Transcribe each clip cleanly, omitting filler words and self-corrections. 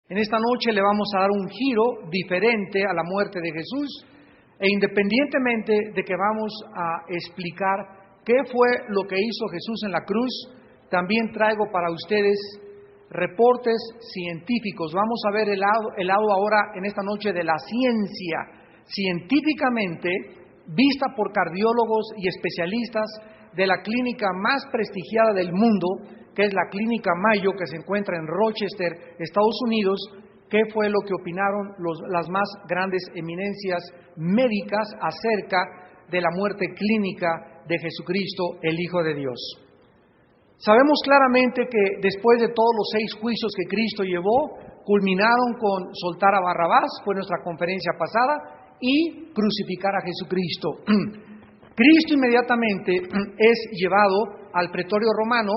En esta noche le vamos a dar un giro diferente a la muerte de Jesús e independientemente de que vamos a explicar qué fue lo que hizo Jesús en la cruz, también traigo para ustedes reportes científicos. Vamos a ver el lado ahora en esta noche de la ciencia, científicamente vista por cardiólogos y especialistas de la clínica más prestigiada del mundo, que es la Clínica Mayo, que se encuentra en Rochester, Estados Unidos. ¿Qué fue lo que opinaron las más grandes eminencias médicas acerca de la muerte clínica de Jesucristo, el Hijo de Dios? Sabemos claramente que después de todos los 6 juicios que Cristo llevó, culminaron con soltar a Barrabás, fue nuestra conferencia pasada, y crucificar a Jesucristo. Cristo inmediatamente es llevado al pretorio romano,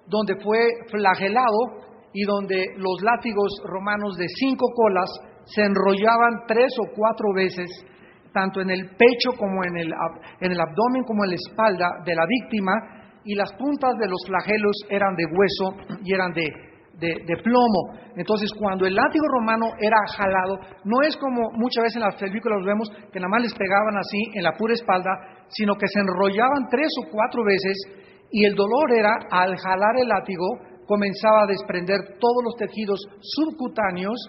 donde fue flagelado y donde los látigos romanos de 5 colas se enrollaban 3 o 4 veces, tanto en el pecho como en el abdomen como en la espalda de la víctima, y las puntas de los flagelos eran de hueso y eran de plomo. Entonces, cuando el látigo romano era jalado, no es como muchas veces en las películas vemos que nada más les pegaban así en la pura espalda, sino que se enrollaban 3 o 4 veces, y el dolor era, al jalar el látigo, comenzaba a desprender todos los tejidos subcutáneos,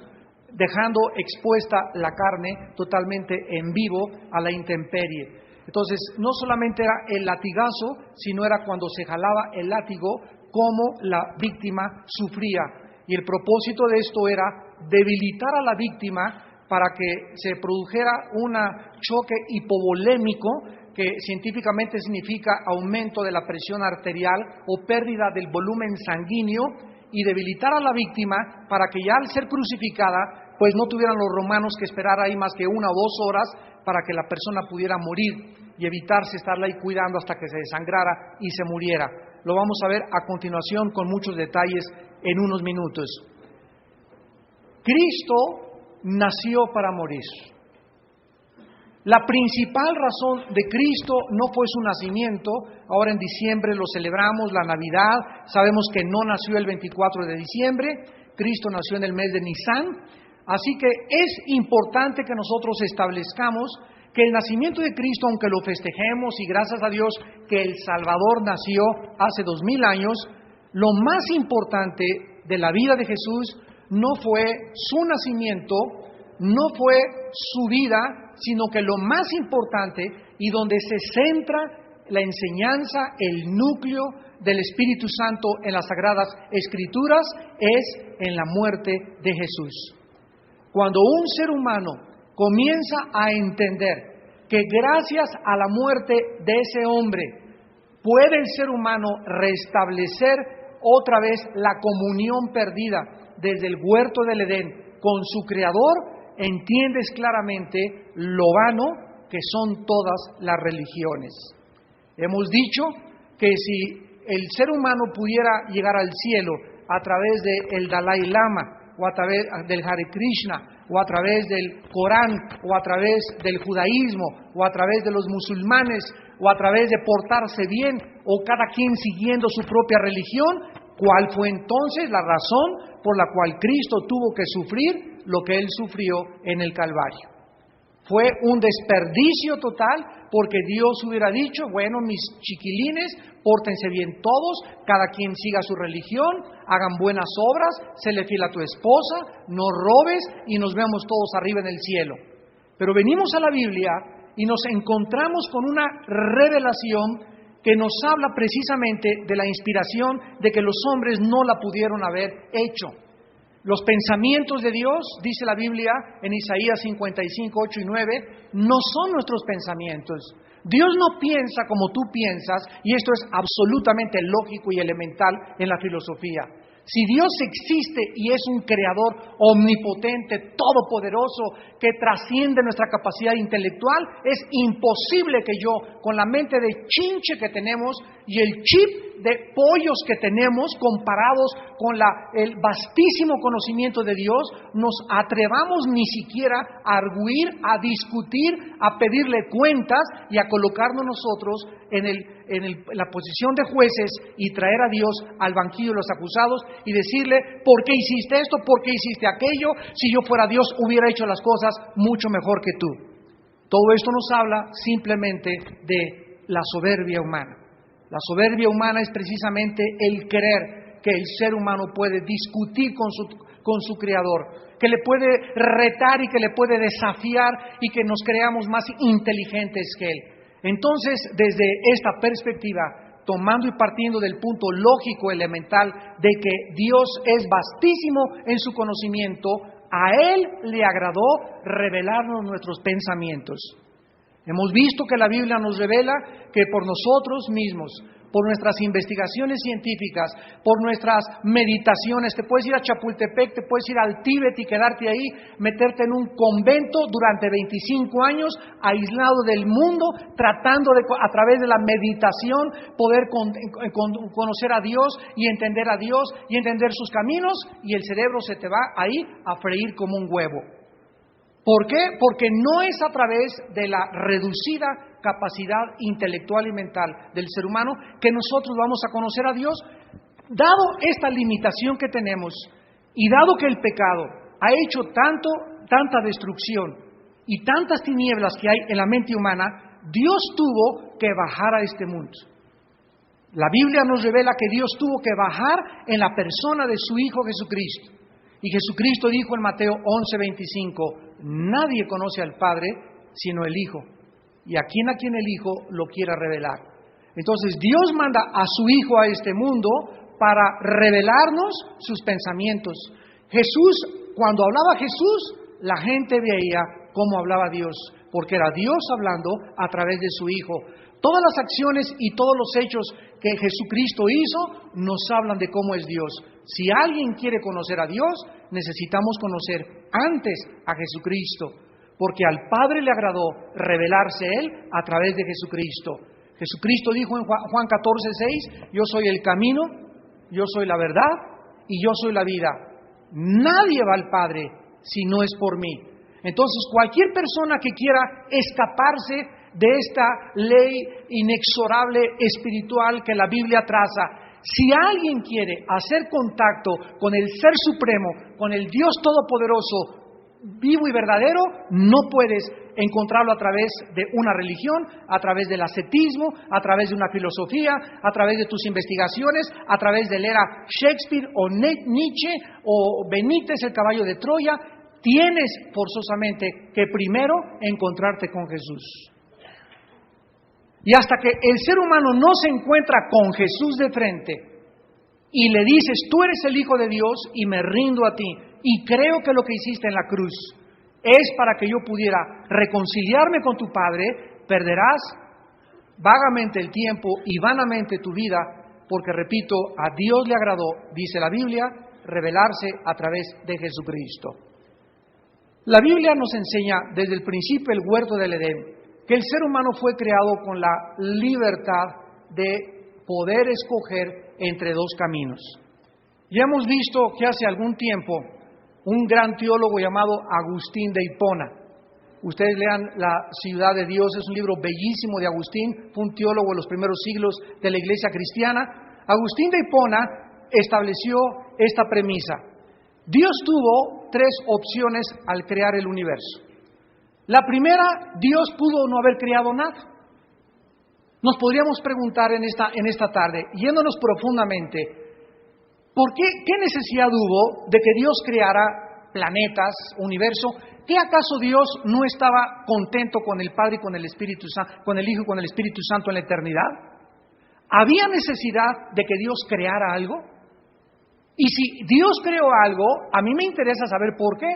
dejando expuesta la carne totalmente en vivo a la intemperie. Entonces, no solamente era el latigazo, sino era cuando se jalaba el látigo, como la víctima sufría. Y el propósito de esto era debilitar a la víctima para que se produjera un choque hipovolémico, que científicamente significa aumento de la presión arterial o pérdida del volumen sanguíneo, y debilitar a la víctima para que ya al ser crucificada, pues no tuvieran los romanos que esperar ahí más que 1 o 2 horas para que la persona pudiera morir y evitarse estarla ahí cuidando hasta que se desangrara y se muriera. Lo vamos a ver a continuación con muchos detalles en unos minutos. Cristo nació para morir. La principal razón de Cristo no fue su nacimiento. Ahora en diciembre lo celebramos, la Navidad. Sabemos que no nació el 24 de diciembre, Cristo nació en el mes de Nisan. Así que es importante que nosotros establezcamos que el nacimiento de Cristo, aunque lo festejemos y gracias a Dios que el Salvador nació hace 2000 años, lo más importante de la vida de Jesús no fue su nacimiento, no fue su vida, sino que lo más importante y donde se centra la enseñanza, el núcleo del Espíritu Santo en las Sagradas Escrituras, es en la muerte de Jesús. Cuando un ser humano comienza a entender que gracias a la muerte de ese hombre puede el ser humano restablecer otra vez la comunión perdida desde el huerto del Edén con su Creador, entiendes claramente lo vano que son todas las religiones. Hemos dicho que si el ser humano pudiera llegar al cielo a través del Dalai Lama, o a través del Hare Krishna, o a través del Corán, o a través del judaísmo, o a través de los musulmanes, o a través de portarse bien, o cada quien siguiendo su propia religión, ¿cuál fue entonces la razón por la cual Cristo tuvo que sufrir lo que Él sufrió en el Calvario? Fue un desperdicio total, porque Dios hubiera dicho, bueno, mis chiquilines, pórtense bien todos, cada quien siga su religión, hagan buenas obras, séle fiel a tu esposa, no robes y nos vemos todos arriba en el cielo. Pero venimos a la Biblia y nos encontramos con una revelación que nos habla precisamente de la inspiración de que los hombres no la pudieron haber hecho. Los pensamientos de Dios, dice la Biblia en Isaías 55, 8 y 9, no son nuestros pensamientos. Dios no piensa como tú piensas, y esto es absolutamente lógico y elemental en la filosofía. Si Dios existe y es un creador omnipotente, todopoderoso, que trasciende nuestra capacidad intelectual, es imposible que yo, con la mente de chinche que tenemos y el chip de pollos que tenemos comparados con el vastísimo conocimiento de Dios, nos atrevamos ni siquiera a arguir, a discutir, a pedirle cuentas y a colocarnos nosotros en la posición de jueces y traer a Dios al banquillo de los acusados y decirle: ¿por qué hiciste esto? ¿Por qué hiciste aquello? Si yo fuera Dios hubiera hecho las cosas mucho mejor que tú. Todo esto nos habla simplemente de la soberbia humana. La soberbia humana es precisamente el creer que el ser humano puede discutir con su Creador, que le puede retar y que le puede desafiar y que nos creamos más inteligentes que Él. Entonces, desde esta perspectiva, tomando y partiendo del punto lógico elemental de que Dios es vastísimo en su conocimiento, a Él le agradó revelarnos nuestros pensamientos. Hemos visto que la Biblia nos revela que por nosotros mismos, por nuestras investigaciones científicas, por nuestras meditaciones, te puedes ir a Chapultepec, te puedes ir al Tíbet y quedarte ahí, meterte en un convento durante 25 años, aislado del mundo, tratando de, a través de la meditación, poder conocer a Dios y entender a Dios y entender sus caminos, y el cerebro se te va ahí a freír como un huevo. ¿Por qué? Porque no es a través de la reducida capacidad intelectual y mental del ser humano que nosotros vamos a conocer a Dios. Dado esta limitación que tenemos y dado que el pecado ha hecho tanta destrucción y tantas tinieblas que hay en la mente humana, Dios tuvo que bajar a este mundo. La Biblia nos revela que Dios tuvo que bajar en la persona de su Hijo Jesucristo. Y Jesucristo dijo en Mateo 11:25, nadie conoce al Padre sino el Hijo, y a quien el Hijo lo quiera revelar. Entonces Dios manda a su Hijo a este mundo para revelarnos sus pensamientos. Jesús, cuando hablaba Jesús, la gente veía cómo hablaba Dios, porque era Dios hablando a través de su Hijo. Todas las acciones y todos los hechos que Jesucristo hizo nos hablan de cómo es Dios. Si alguien quiere conocer a Dios, necesitamos conocer antes a Jesucristo, porque al Padre le agradó revelarse Él a través de Jesucristo. Jesucristo dijo en Juan 14:6, yo soy el camino, yo soy la verdad y yo soy la vida. Nadie va al Padre si no es por mí. Entonces, cualquier persona que quiera escaparse de esta ley inexorable espiritual que la Biblia traza, si alguien quiere hacer contacto con el Ser Supremo, con el Dios Todopoderoso, vivo y verdadero, no puedes encontrarlo a través de una religión, a través del ascetismo, a través de una filosofía, a través de tus investigaciones, a través de leer a Shakespeare o Nietzsche o Benítez, el caballo de Troya. Tienes forzosamente que primero encontrarte con Jesús. Y hasta que el ser humano no se encuentra con Jesús de frente y le dices, tú eres el Hijo de Dios y me rindo a ti y creo que lo que hiciste en la cruz es para que yo pudiera reconciliarme con tu Padre, perderás vagamente el tiempo y vanamente tu vida, porque repito, a Dios le agradó, dice la Biblia, revelarse a través de Jesucristo. La Biblia nos enseña desde el principio el huerto del Edén que el ser humano fue creado con la libertad de poder escoger entre dos caminos. Ya hemos visto que hace algún tiempo un gran teólogo llamado Agustín de Hipona, ustedes lean La ciudad de Dios, es un libro bellísimo de Agustín, fue un teólogo de los primeros siglos de la iglesia cristiana. Agustín de Hipona estableció esta premisa: Dios tuvo tres opciones al crear el universo. La primera, Dios pudo no haber creado nada. Nos podríamos preguntar en esta tarde, yéndonos profundamente, ¿por qué necesidad hubo de que Dios creara planetas, universo? ¿Qué acaso Dios no estaba contento con el Padre y con el Espíritu Santo, con el Hijo y con el Espíritu Santo en la eternidad? ¿Había necesidad de que Dios creara algo? Y si Dios creó algo, a mí me interesa saber por qué.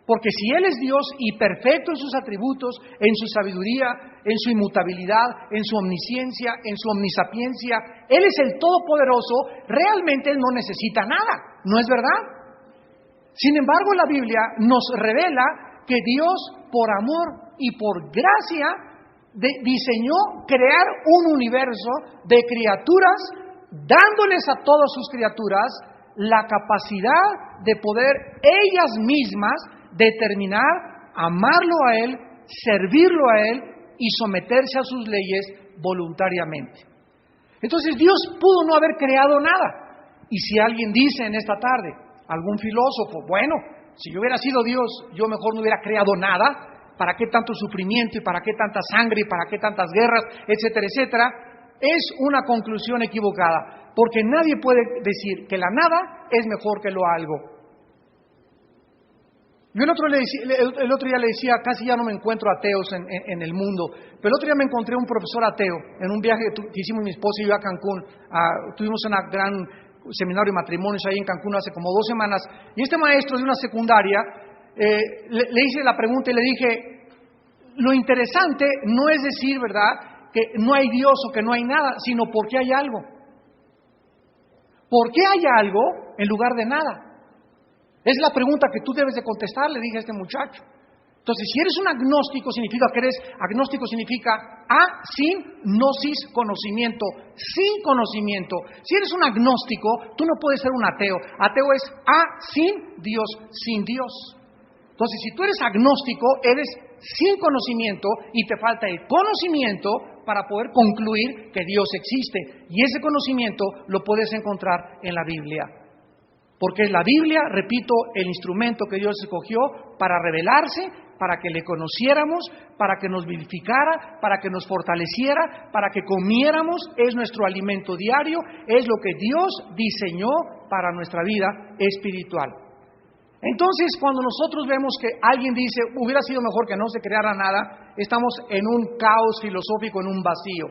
Porque si Él es Dios y perfecto en sus atributos, en su sabiduría, en su inmutabilidad, en su omnisciencia, en su omnisapiencia, Él es el Todopoderoso, realmente Él no necesita nada, ¿no es verdad? Sin embargo, la Biblia nos revela que Dios, por amor y por gracia, diseñó crear un universo de criaturas dándoles a todas sus criaturas la capacidad de poder ellas mismas determinar amarlo a Él, servirlo a Él y someterse a sus leyes voluntariamente. Entonces Dios pudo no haber creado nada. Y si alguien dice en esta tarde, algún filósofo, bueno, si yo hubiera sido Dios, yo mejor no hubiera creado nada, ¿para qué tanto sufrimiento y para qué tanta sangre y para qué tantas guerras, etcétera, etcétera? Es una conclusión equivocada, porque nadie puede decir que la nada es mejor que lo algo. Yo el otro día le decía, casi ya no me encuentro ateos en el mundo, pero el otro día me encontré un profesor ateo en un viaje que hicimos mi esposa y yo a Cancún. Tuvimos una gran seminario de matrimonios ahí en Cancún hace como 2 semanas, y este maestro de una secundaria le hice la pregunta y le dije, lo interesante no es decir, ¿verdad?, que no hay Dios o que no hay nada, sino por qué hay algo. ¿Por qué hay algo en lugar de nada? Es la pregunta que tú debes de contestar, le dije a este muchacho. Entonces, si eres un agnóstico, agnóstico significa a sin gnosis, conocimiento, sin conocimiento. Si eres un agnóstico, tú no puedes ser un ateo. Ateo es a sin Dios, sin Dios. Entonces, si tú eres agnóstico, eres sin conocimiento y te falta el conocimiento para poder concluir que Dios existe. Y ese conocimiento lo puedes encontrar en la Biblia. Porque es la Biblia, repito, el instrumento que Dios escogió para revelarse, para que le conociéramos, para que nos vivificara, para que nos fortaleciera, para que comiéramos, es nuestro alimento diario, es lo que Dios diseñó para nuestra vida espiritual. Entonces, cuando nosotros vemos que alguien dice, hubiera sido mejor que no se creara nada, estamos en un caos filosófico, en un vacío,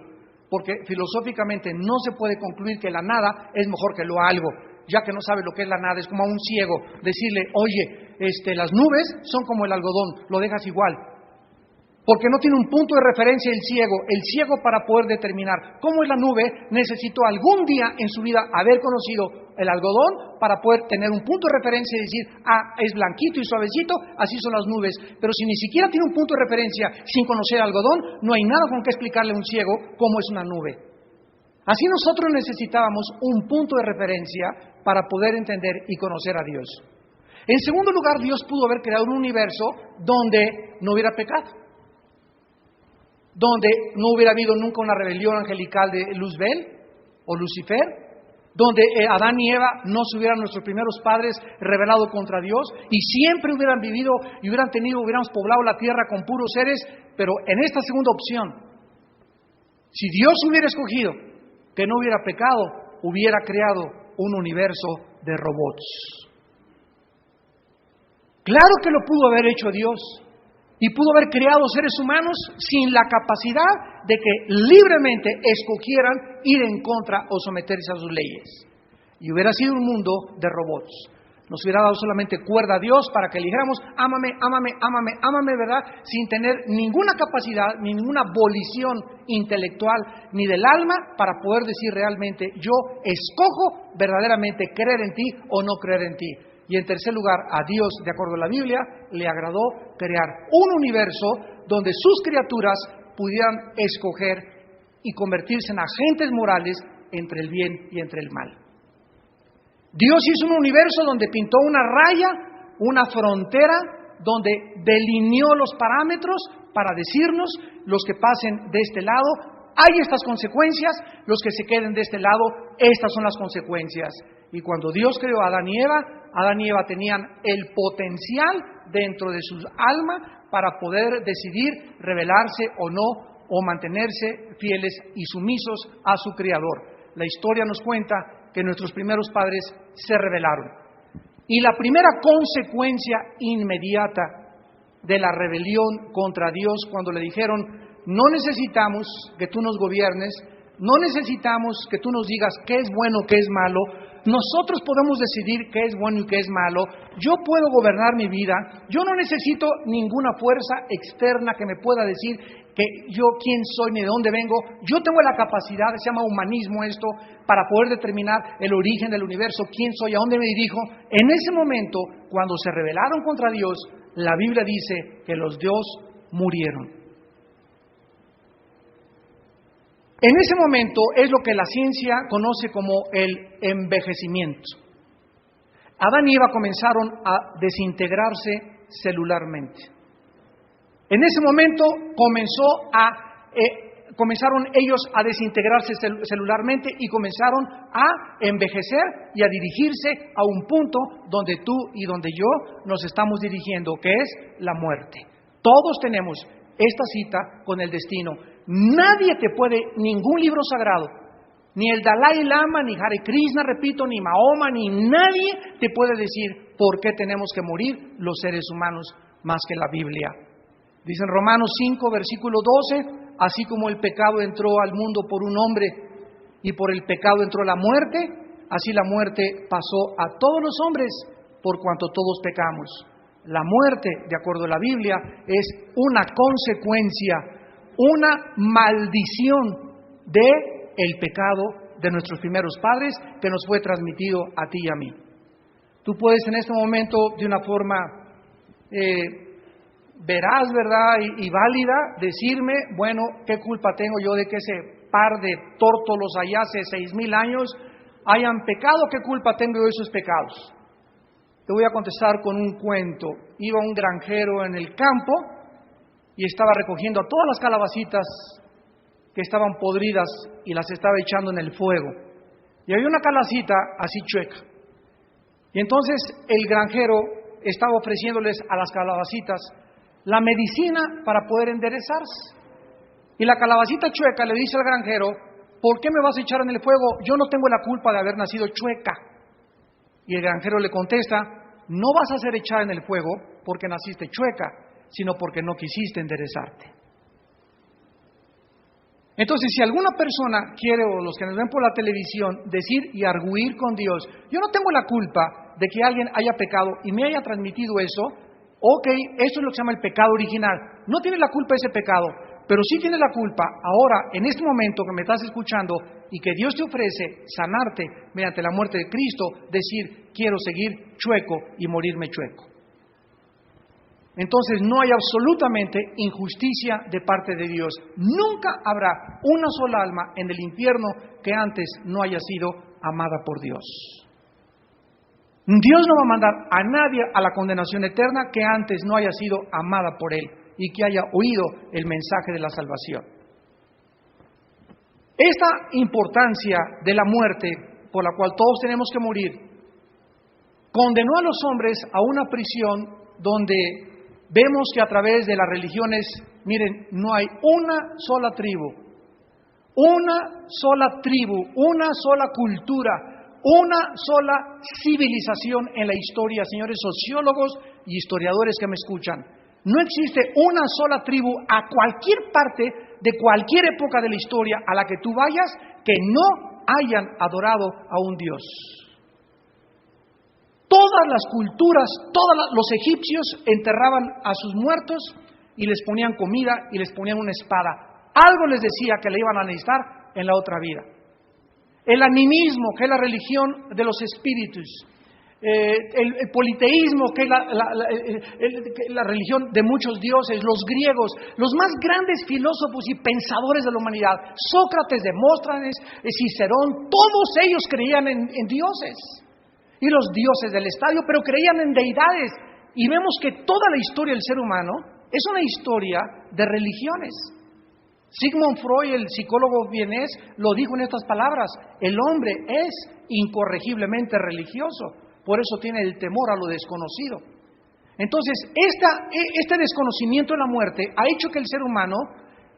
porque filosóficamente no se puede concluir que la nada es mejor que lo algo. Ya que no sabe lo que es la nada, es como a un ciego decirle, oye, las nubes son como el algodón, lo dejas igual. Porque no tiene un punto de referencia el ciego. El ciego, para poder determinar cómo es la nube, necesitó algún día en su vida haber conocido el algodón para poder tener un punto de referencia y decir, es blanquito y suavecito, así son las nubes. Pero si ni siquiera tiene un punto de referencia sin conocer el algodón, no hay nada con que explicarle a un ciego cómo es una nube. Así nosotros necesitábamos un punto de referencia para poder entender y conocer a Dios. En segundo lugar, Dios pudo haber creado un universo donde no hubiera pecado, donde no hubiera habido nunca una rebelión angelical de Luzbel o Lucifer, donde Adán y Eva no se hubieran, nuestros primeros padres, rebelado contra Dios y siempre hubieran vivido y hubiéramos poblado la tierra con puros seres. Pero en esta segunda opción, si Dios hubiera escogido que no hubiera pecado, hubiera creado un universo de robots. Claro que lo pudo haber hecho Dios y pudo haber creado seres humanos sin la capacidad de que libremente escogieran ir en contra o someterse a sus leyes. Y hubiera sido un mundo de robots. Nos hubiera dado solamente cuerda a Dios para que le dijéramos, ámame, ámame, ámame, ámame, ¿verdad? Sin tener ninguna capacidad, ni ninguna volición intelectual, ni del alma, para poder decir realmente, yo escojo verdaderamente creer en ti o no creer en ti. Y en tercer lugar, a Dios, de acuerdo a la Biblia, le agradó crear un universo donde sus criaturas pudieran escoger y convertirse en agentes morales entre el bien y entre el mal. Dios hizo un universo donde pintó una raya, una frontera, donde delineó los parámetros para decirnos, los que pasen de este lado, hay estas consecuencias, los que se queden de este lado, estas son las consecuencias. Y cuando Dios creó a Adán y Eva tenían el potencial dentro de su alma para poder decidir rebelarse o no, o mantenerse fieles y sumisos a su Creador. La historia nos cuenta que nuestros primeros padres se rebelaron. Y la primera consecuencia inmediata de la rebelión contra Dios, cuando le dijeron, no necesitamos que tú nos gobiernes, no necesitamos que tú nos digas qué es bueno, qué es malo, nosotros podemos decidir qué es bueno y qué es malo, yo puedo gobernar mi vida, yo no necesito ninguna fuerza externa que me pueda decir que yo quién soy ni de dónde vengo, yo tengo la capacidad, se llama humanismo esto, para poder determinar el origen del universo, quién soy, a dónde me dirijo. En ese momento, cuando se rebelaron contra Dios, la Biblia dice que los dos murieron. En ese momento es lo que la ciencia conoce como el envejecimiento. Adán y Eva comenzaron a desintegrarse celularmente. En ese momento comenzaron ellos a desintegrarse celularmente y comenzaron a envejecer y a dirigirse a un punto donde tú y donde yo nos estamos dirigiendo, que es la muerte. Todos tenemos esta cita con el destino. Nadie te puede, ningún libro sagrado, ni el Dalai Lama, ni Hare Krishna, repito, ni Mahoma, ni nadie te puede decir por qué tenemos que morir los seres humanos más que la Biblia. Dice en Romanos 5, versículo 12, así como el pecado entró al mundo por un hombre y por el pecado entró la muerte, así la muerte pasó a todos los hombres por cuanto todos pecamos. La muerte, de acuerdo a la Biblia, es una consecuencia, una maldición del pecado de nuestros primeros padres que nos fue transmitido a ti y a mí. Tú puedes en este momento, de una forma veraz, ¿verdad? Y válida, decirme, bueno, ¿qué culpa tengo yo de que ese par de tórtolos allá hace 6,000 años hayan pecado? ¿Qué culpa tengo yo de esos pecados? Te voy a contestar con un cuento. Iba un granjero en el campo y estaba recogiendo a todas las calabacitas que estaban podridas y las estaba echando en el fuego. Y había una calabacita así chueca. Y entonces el granjero estaba ofreciéndoles a las calabacitas la medicina para poder enderezarse. Y la calabacita chueca le dice al granjero, ¿por qué me vas a echar en el fuego? Yo no tengo la culpa de haber nacido chueca. Y el granjero le contesta, no vas a ser echada en el fuego porque naciste chueca, sino porque no quisiste enderezarte. Entonces, si alguna persona quiere, o los que nos ven por la televisión, decir y arguir con Dios, yo no tengo la culpa de que alguien haya pecado y me haya transmitido eso, ok, eso es lo que se llama el pecado original. No tiene la culpa de ese pecado, pero sí tiene la culpa ahora, en este momento que me estás escuchando y que Dios te ofrece sanarte mediante la muerte de Cristo, decir, quiero seguir chueco y morirme chueco. Entonces no hay absolutamente injusticia de parte de Dios. Nunca habrá una sola alma en el infierno que antes no haya sido amada por Dios. Dios no va a mandar a nadie a la condenación eterna que antes no haya sido amada por Él y que haya oído el mensaje de la salvación. Esta importancia de la muerte, por la cual todos tenemos que morir, condenó a los hombres a una prisión donde vemos que a través de las religiones, miren, no hay una sola tribu, una sola cultura, una sola civilización en la historia, señores sociólogos y historiadores que me escuchan. No existe una sola tribu a cualquier parte de cualquier época de la historia a la que tú vayas que no hayan adorado a un Dios. Todas las culturas, los egipcios enterraban a sus muertos y les ponían comida y les ponían una espada. Algo les decía que le iban a necesitar en la otra vida. El animismo, que es la religión de los espíritus. El politeísmo, que es la religión de muchos dioses. Los griegos, los más grandes filósofos y pensadores de la humanidad. Sócrates, Demóstenes, Cicerón, todos ellos creían en dioses. Y los dioses del estadio, pero creían en deidades. Y vemos que toda la historia del ser humano es una historia de religiones. Sigmund Freud, el psicólogo vienés, lo dijo en estas palabras: el hombre es incorregiblemente religioso, por eso tiene el temor a lo desconocido. Entonces, este desconocimiento de la muerte ha hecho que el ser humano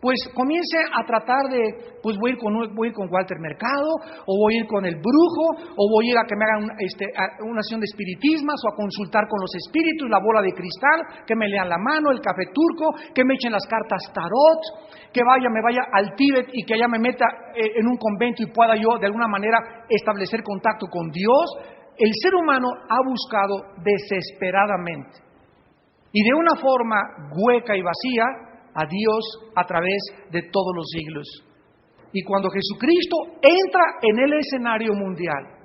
pues comience a tratar de, pues voy a ir con Walter Mercado, o voy a ir con el brujo, o voy a ir a que me hagan una sesión de espiritismas, o a consultar con los espíritus, la bola de cristal, que me lean la mano, el café turco, que me echen las cartas tarot, que me vaya al Tíbet y que allá me meta en un convento y pueda yo de alguna manera establecer contacto con Dios. El ser humano ha buscado desesperadamente y de una forma hueca y vacía a Dios a través de todos los siglos. Y cuando Jesucristo entra en el escenario mundial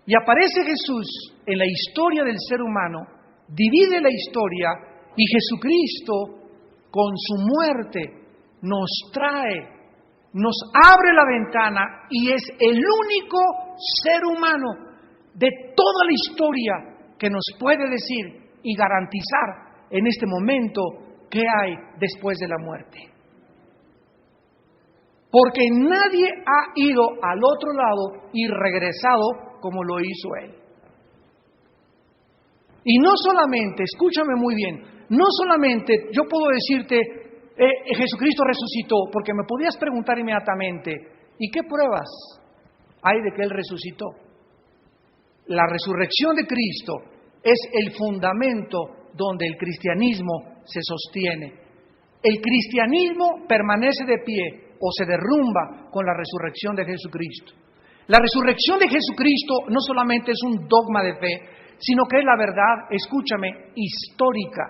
y aparece Jesús en la historia del ser humano, divide la historia y Jesucristo con su muerte nos trae nos abre la ventana y es el único ser humano de toda la historia que nos puede decir y garantizar en este momento qué hay después de la muerte. Porque nadie ha ido al otro lado y regresado como lo hizo Él. Y no solamente, escúchame muy bien, no solamente yo puedo decirte, Jesucristo resucitó, porque me podías preguntar inmediatamente, ¿y qué pruebas hay de que Él resucitó? La resurrección de Cristo es el fundamento donde el cristianismo se sostiene. El cristianismo permanece de pie o se derrumba con la resurrección de Jesucristo. La resurrección de Jesucristo no solamente es un dogma de fe, sino que es la verdad, escúchame, histórica,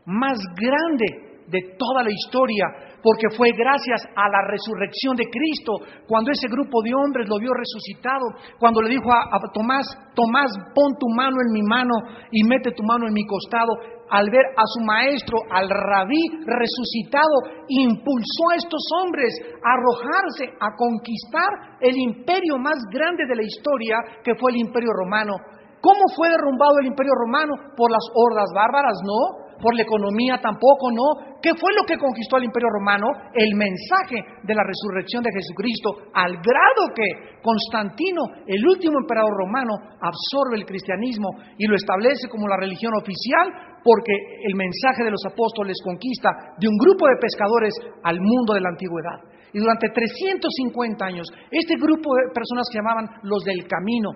más grande de toda la historia, porque fue gracias a la resurrección de Cristo, cuando ese grupo de hombres lo vio resucitado, cuando le dijo a Tomás, Tomás, pon tu mano en mi mano y mete tu mano en mi costado, al ver a su maestro, al rabí resucitado, impulsó a estos hombres a arrojarse, a conquistar el imperio más grande de la historia, que fue el Imperio Romano. ¿Cómo fue derrumbado el Imperio Romano? ¿Por las hordas bárbaras? No. ¿Por la economía? Tampoco, no. ¿Qué fue lo que conquistó al Imperio Romano? El mensaje de la resurrección de Jesucristo, al grado que Constantino, el último emperador romano, absorbe el cristianismo y lo establece como la religión oficial, porque el mensaje de los apóstoles conquista de un grupo de pescadores al mundo de la antigüedad. Y durante 350 años, este grupo de personas que llamaban los del camino,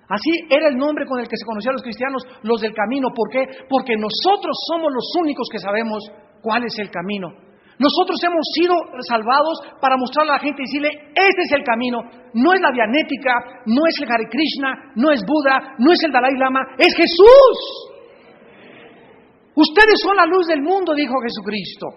así era el nombre con el que se conocían los cristianos, los del camino. ¿Por qué? Porque nosotros somos los únicos que sabemos cuál es el camino. Nosotros hemos sido salvados para mostrarle a la gente y decirle, este es el camino. No es la Dianética, no es el Hare Krishna, no es Buda, no es el Dalai Lama, es Jesús. Ustedes son la luz del mundo, dijo Jesucristo.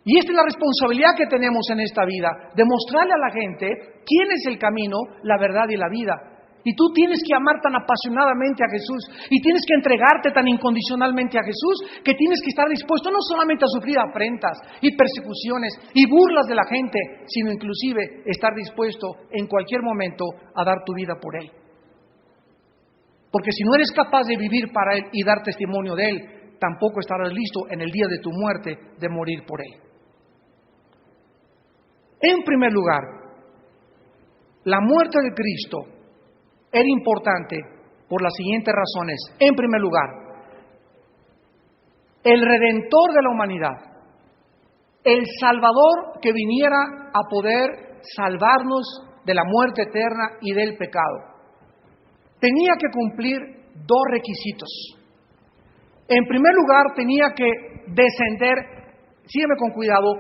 Y esta es la responsabilidad que tenemos en esta vida, de mostrarle a la gente quién es el camino, la verdad y la vida. Y tú tienes que amar tan apasionadamente a Jesús y tienes que entregarte tan incondicionalmente a Jesús que tienes que estar dispuesto no solamente a sufrir afrentas y persecuciones y burlas de la gente, sino inclusive estar dispuesto en cualquier momento a dar tu vida por Él. Porque si no eres capaz de vivir para Él y dar testimonio de Él, tampoco estarás listo en el día de tu muerte de morir por Él. En primer lugar, la muerte de Cristo era importante por las siguientes razones. En primer lugar, el Redentor de la humanidad, el Salvador que viniera a poder salvarnos de la muerte eterna y del pecado, tenía que cumplir dos requisitos. En primer lugar, tenía que descender, sígueme con cuidado,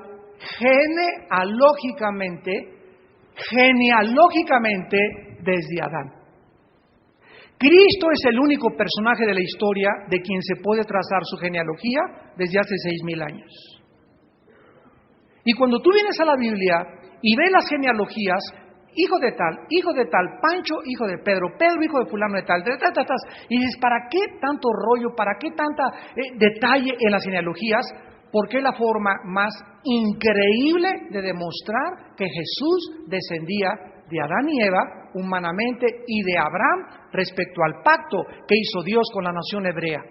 genealógicamente desde Adán. Cristo es el único personaje de la historia de quien se puede trazar su genealogía desde hace 6,000 años. Y cuando tú vienes a la Biblia y ves las genealogías, hijo de tal, Pancho, hijo de Pedro, Pedro, hijo de fulano de tal, y dices, ¿para qué tanto rollo, para qué tanta detalle en las genealogías? Porque es la forma más increíble de demostrar que Jesús descendía de Adán y Eva humanamente y de Abraham respecto al pacto que hizo Dios con la nación hebrea.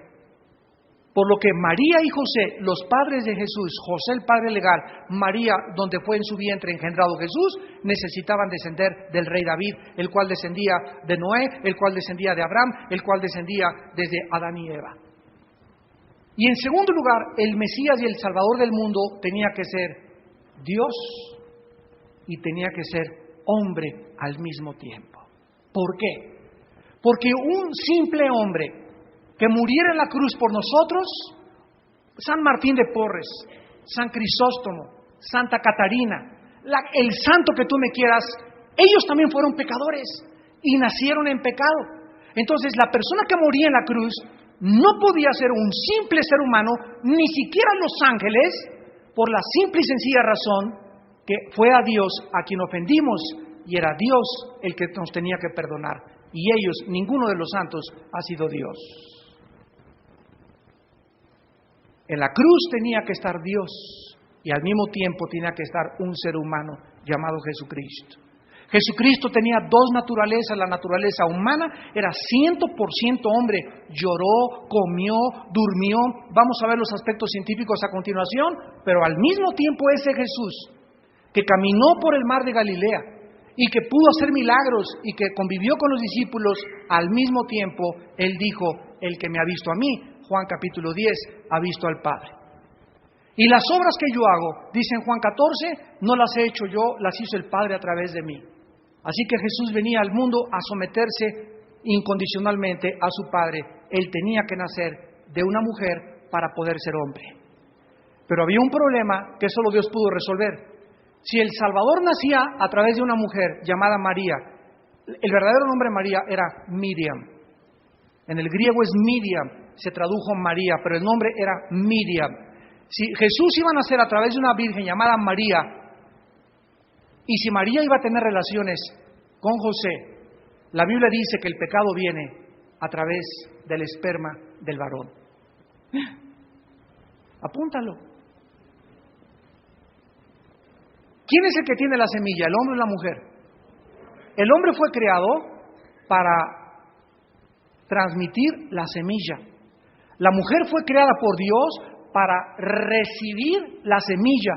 Por lo que María y José, los padres de Jesús, José el padre legal, María donde fue en su vientre engendrado Jesús, necesitaban descender del rey David, el cual descendía de Noé, el cual descendía de Abraham, el cual descendía desde Adán y Eva. Y en segundo lugar, el Mesías y el Salvador del mundo tenía que ser Dios y tenía que ser hombre al mismo tiempo. ¿Por qué? Porque un simple hombre que muriera en la cruz por nosotros, San Martín de Porres, San Crisóstomo, Santa Catarina, el santo que tú me quieras, ellos también fueron pecadores y nacieron en pecado. Entonces la persona que moría en la cruz no podía ser un simple ser humano, ni siquiera los ángeles, por la simple y sencilla razón que fue a Dios a quien ofendimos y era Dios el que nos tenía que perdonar. Y ellos, ninguno de los santos, ha sido Dios. En la cruz tenía que estar Dios y al mismo tiempo tenía que estar un ser humano llamado Jesucristo. Jesucristo tenía dos naturalezas. La naturaleza humana era 100% hombre. Lloró, comió, durmió. Vamos a ver los aspectos científicos a continuación. Pero al mismo tiempo ese Jesús que caminó por el mar de Galilea y que pudo hacer milagros y que convivió con los discípulos, al mismo tiempo Él dijo: el que me ha visto a mí, Juan capítulo 10, ha visto al Padre. Y las obras que yo hago, dice en Juan 14, no las he hecho yo, las hizo el Padre a través de mí. Así que Jesús venía al mundo a someterse incondicionalmente a su Padre. Él tenía que nacer de una mujer para poder ser hombre. Pero había un problema que solo Dios pudo resolver. Si el Salvador nacía a través de una mujer llamada María, el verdadero nombre de María era Miriam. En el griego es Miriam, se tradujo María, pero el nombre era Miriam. Si Jesús iba a nacer a través de una virgen llamada María, y si María iba a tener relaciones con José, la Biblia dice que el pecado viene a través del esperma del varón. Apúntalo. ¿Quién es el que tiene la semilla, el hombre o la mujer? El hombre fue creado para transmitir la semilla. La mujer fue creada por Dios para recibir la semilla.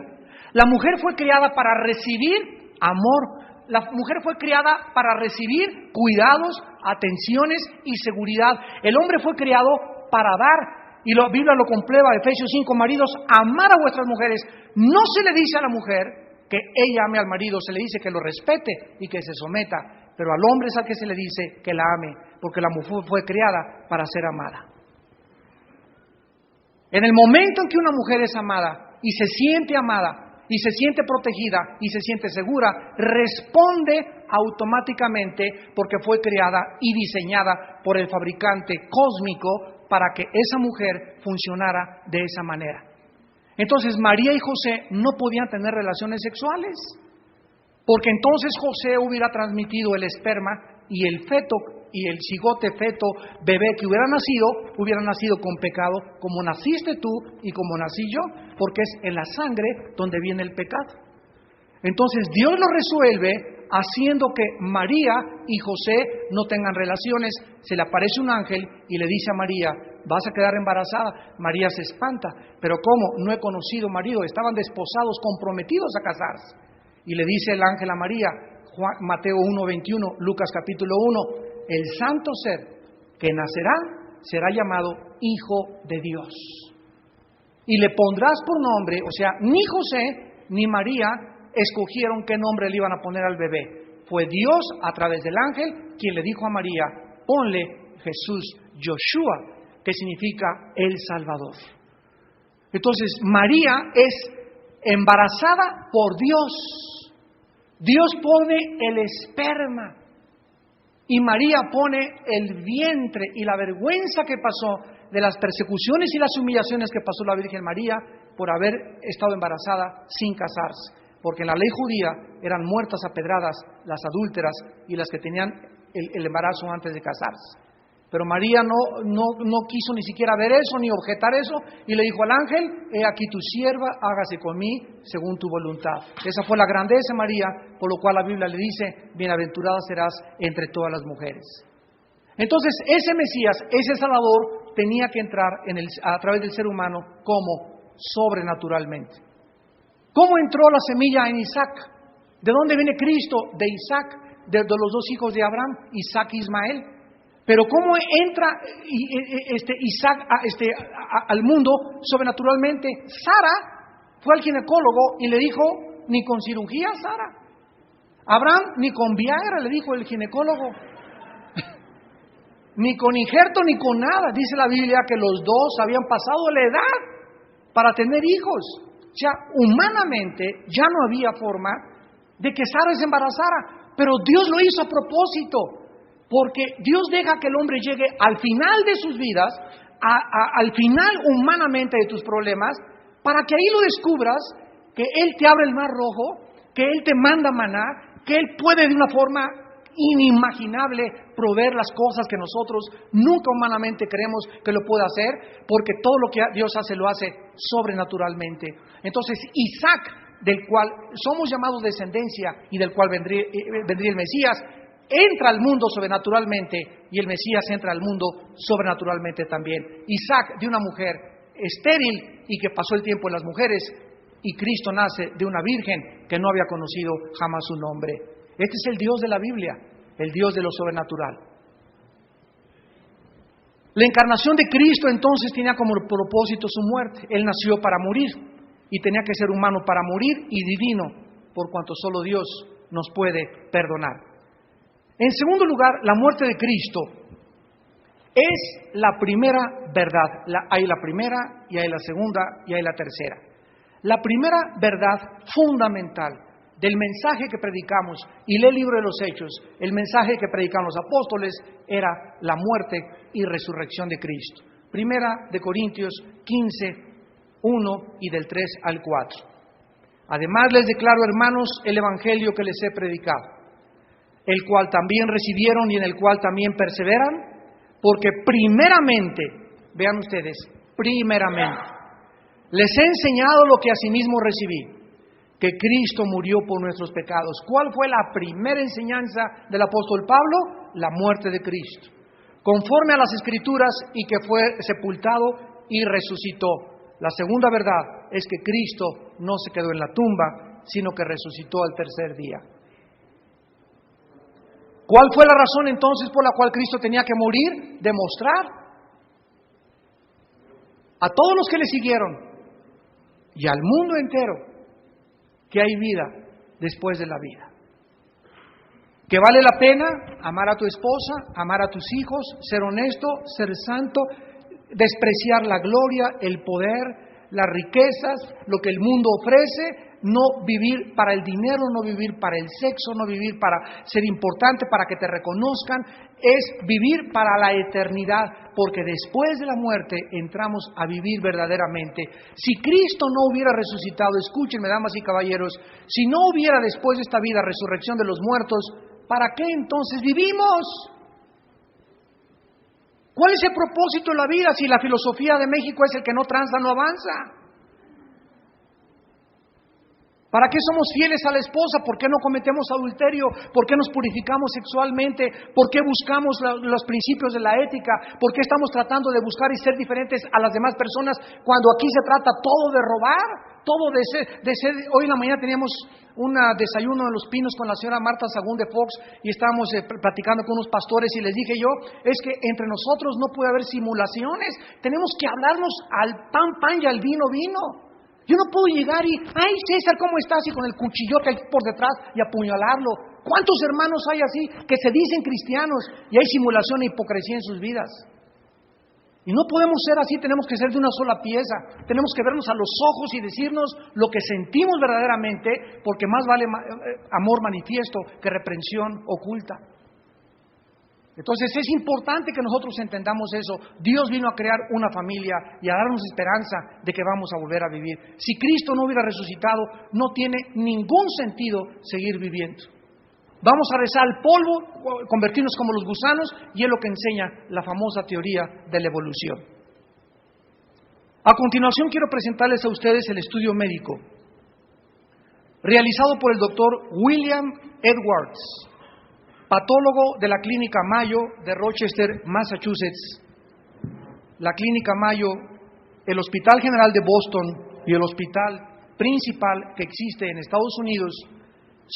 La mujer fue creada para recibir amor. La mujer fue creada para recibir cuidados, atenciones y seguridad. El hombre fue creado para dar. Y la Biblia lo comprueba, Efesios 5, maridos, amar a vuestras mujeres. No se le dice a la mujer que ella ame al marido, se le dice que lo respete y que se someta, pero al hombre es al que se le dice que la ame, porque la mujer fue creada para ser amada. En el momento en que una mujer es amada y se siente amada y se siente protegida y se siente segura, responde automáticamente porque fue creada y diseñada por el fabricante cósmico para que esa mujer funcionara de esa manera. Entonces María y José no podían tener relaciones sexuales, porque entonces José hubiera transmitido el esperma y el feto y el cigote feto bebé que hubiera nacido con pecado, como naciste tú y como nací yo, porque es en la sangre donde viene el pecado. Entonces Dios lo resuelve haciendo que María y José no tengan relaciones. Se le aparece un ángel y le dice a María: vas a quedar embarazada. María se espanta. ¿Pero cómo? No he conocido marido. Estaban desposados, comprometidos a casarse. Y le dice el ángel a María, Mateo 1:21, Lucas capítulo 1, el santo ser que nacerá será llamado Hijo de Dios. Y le pondrás por nombre, o sea, ni José ni María escogieron qué nombre le iban a poner al bebé. Fue Dios, a través del ángel, quien le dijo a María: ponle Jesús Yoshua, que significa el Salvador. Entonces, María es embarazada por Dios. Dios pone el esperma y María pone el vientre, y la vergüenza que pasó de las persecuciones y las humillaciones que pasó la Virgen María por haber estado embarazada sin casarse. Porque en la ley judía eran muertas a pedradas las adúlteras y las que tenían el embarazo antes de casarse. Pero María no quiso ni siquiera ver eso, ni objetar eso, y le dijo al ángel: he aquí tu sierva, hágase con mí según tu voluntad. Esa fue la grandeza de María, por lo cual la Biblia le dice: bienaventurada serás entre todas las mujeres. Entonces, ese Mesías, ese Salvador, tenía que entrar a través del ser humano como sobrenaturalmente. ¿Cómo entró la semilla en Isaac? ¿De dónde viene Cristo? De Isaac, de los dos hijos de Abraham, Isaac y Ismael. Pero ¿cómo entra Isaac al mundo sobrenaturalmente? Sara fue al ginecólogo y le dijo: ni con cirugía, Sara. Abraham, ni con Viagra, le dijo el ginecólogo. Ni con injerto, ni con nada. Dice la Biblia que los dos habían pasado la edad para tener hijos. O sea, humanamente ya no había forma de que Sara se embarazara. Pero Dios lo hizo a propósito. Porque Dios deja que el hombre llegue al final de sus vidas, al final humanamente de tus problemas, para que ahí lo descubras, que Él te abre el mar rojo, que Él te manda maná, que Él puede de una forma inimaginable proveer las cosas que nosotros nunca humanamente creemos que lo puede hacer, porque todo lo que Dios hace lo hace sobrenaturalmente. Entonces Isaac del cual somos llamados descendencia y del cual vendría el Mesías, entra al mundo sobrenaturalmente y el Mesías entra al mundo sobrenaturalmente también. Isaac de una mujer estéril y que pasó el tiempo en las mujeres, y Cristo nace de una virgen que no había conocido jamás su nombre. Este es el Dios de la Biblia, el Dios de lo sobrenatural. La encarnación de Cristo entonces tenía como propósito su muerte. Él nació para morir y tenía que ser humano para morir y divino, por cuanto solo Dios nos puede perdonar. En segundo lugar, la muerte de Cristo es la primera verdad. Hay la primera y hay la segunda y hay la tercera. La primera verdad fundamental del mensaje que predicamos, y lee el libro de los Hechos, el mensaje que predicaron los apóstoles era la muerte y resurrección de Cristo. Primera de Corintios 15, 1 y del 3 al 4. Además les declaro, hermanos, el evangelio que les he predicado, el cual también recibieron y en el cual también perseveran, porque primeramente, vean ustedes, primeramente, les he enseñado lo que asimismo recibí, que Cristo murió por nuestros pecados. ¿Cuál fue la primera enseñanza del apóstol Pablo? La muerte de Cristo, conforme a las Escrituras, y que fue sepultado y resucitó. La segunda verdad es que Cristo no se quedó en la tumba, sino que resucitó al tercer día. ¿Cuál fue la razón entonces por la cual Cristo tenía que morir? Demostrar a todos los que le siguieron y al mundo entero que hay vida después de la vida. Que vale la pena amar a tu esposa, amar a tus hijos, ser honesto, ser santo, despreciar la gloria, el poder, las riquezas, lo que el mundo ofrece, no vivir para el dinero, no vivir para el sexo, no vivir para ser importante, para que te reconozcan, es vivir para la eternidad, porque después de la muerte entramos a vivir verdaderamente. Si Cristo no hubiera resucitado, escúchenme, damas y caballeros, si no hubiera después de esta vida resurrección de los muertos, ¿para qué entonces vivimos? ¿Cuál es el propósito de la vida si la filosofía de México es el que no tranza, no avanza? ¿Para qué somos fieles a la esposa? ¿Por qué no cometemos adulterio? ¿Por qué nos purificamos sexualmente? ¿Por qué buscamos los principios de la ética? ¿Por qué estamos tratando de buscar y ser diferentes a las demás personas cuando aquí se trata todo de robar? Todo de ser. Hoy en la mañana teníamos un desayuno en Los Pinos con la señora Marta Sagún de Fox y estábamos platicando con unos pastores y les dije yo, es que entre nosotros no puede haber simulaciones, tenemos que hablarnos al pan y al vino. Yo no puedo llegar y, ay César, ¿cómo estás? Y con el cuchillote ahí por detrás y apuñalarlo. ¿Cuántos hermanos hay así que se dicen cristianos y hay simulación e hipocresía en sus vidas? Y no podemos ser así, tenemos que ser de una sola pieza. Tenemos que vernos a los ojos y decirnos lo que sentimos verdaderamente, porque más vale amor manifiesto que reprensión oculta. Entonces es importante que nosotros entendamos eso. Dios vino a crear una familia y a darnos esperanza de que vamos a volver a vivir. Si Cristo no hubiera resucitado, no tiene ningún sentido seguir viviendo. Vamos a rezar al polvo, convertirnos como los gusanos, y es lo que enseña la famosa teoría de la evolución. A continuación quiero presentarles a ustedes el estudio médico realizado por el doctor William Edwards, patólogo de la Clínica Mayo de Rochester, Massachusetts. La Clínica Mayo, el Hospital General de Boston y el hospital principal que existe en Estados Unidos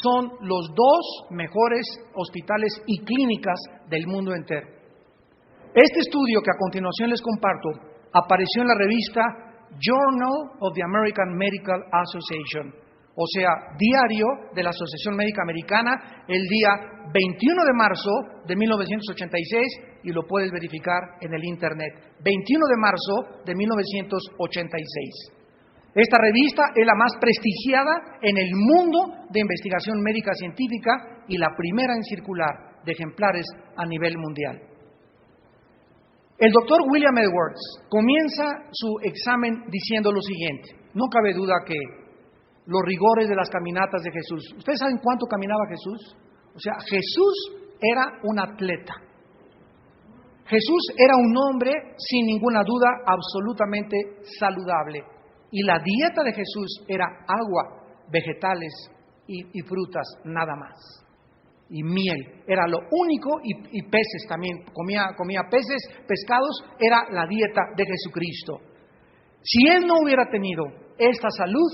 son los dos mejores hospitales y clínicas del mundo entero. Este estudio que a continuación les comparto apareció en la revista Journal of the American Medical Association, o sea, Diario de la Asociación Médica Americana, el día 21 de marzo de 1986, y lo puedes verificar en el Internet. 21 de marzo de 1986. Esta revista es la más prestigiada en el mundo de investigación médica científica y la primera en circular de ejemplares a nivel mundial. El doctor William Edwards comienza su examen diciendo lo siguiente: no cabe duda que los rigores de las caminatas de Jesús. ¿Ustedes saben cuánto caminaba Jesús? O sea, Jesús era un atleta. Jesús era un hombre, sin ninguna duda, absolutamente saludable. Y la dieta de Jesús era agua, vegetales y frutas, nada más. Y miel, era lo único, y peces también, comía peces, pescados, era la dieta de Jesucristo. Si Él no hubiera tenido esta salud,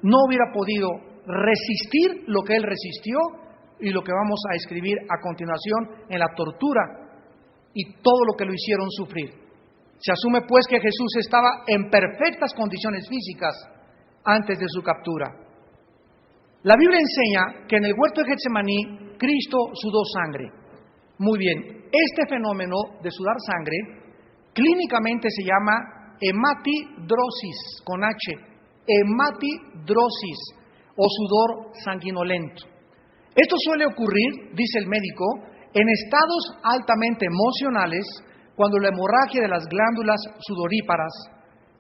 no hubiera podido resistir lo que Él resistió y lo que vamos a escribir a continuación en la tortura y todo lo que lo hicieron sufrir. Se asume pues que Jesús estaba en perfectas condiciones físicas antes de su captura. La Biblia enseña que en el huerto de Getsemaní Cristo sudó sangre. Muy bien, este fenómeno de sudar sangre clínicamente se llama hematidrosis, con H, hematidrosis o sudor sanguinolento. Esto suele ocurrir, dice el médico, en estados altamente emocionales, cuando la hemorragia de las glándulas sudoríparas